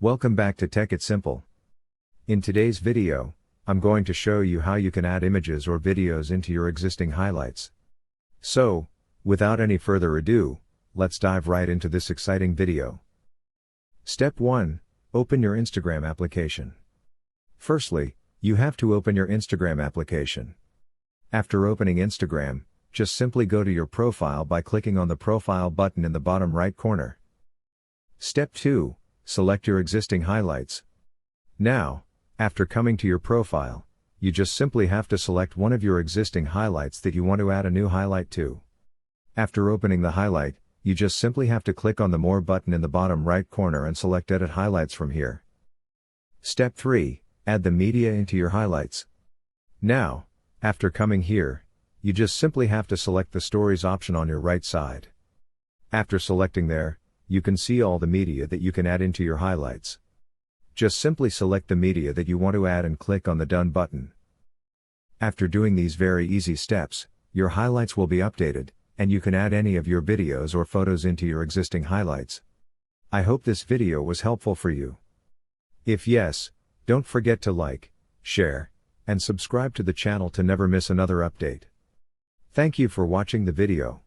Welcome back to Tech It Simple. In today's video, I'm going to show you how you can add images or videos into your existing highlights. So, without any further ado, let's dive right into this exciting video. Step 1. Open your Instagram application. Firstly, you have to open your Instagram application. After opening Instagram, just simply go to your profile by clicking on the profile button in the bottom right corner. Step 2. Select your existing highlights. Now, after coming to your profile, you just simply have to select one of your existing highlights that you want to add a new highlight to. After opening the highlight, you just simply have to click on the More button in the bottom right corner and select Edit Highlights from here. Step 3. Add the media into your highlights. Now, after coming here, you just simply have to select the Stories option on your right side. After selecting there, you can see all the media that you can add into your highlights. Just simply select the media that you want to add and click on the Done button. After doing these very easy steps, your highlights will be updated, and you can add any of your videos or photos into your existing highlights. I hope this video was helpful for you. If yes, don't forget to like, share, and subscribe to the channel to never miss another update. Thank you for watching the video.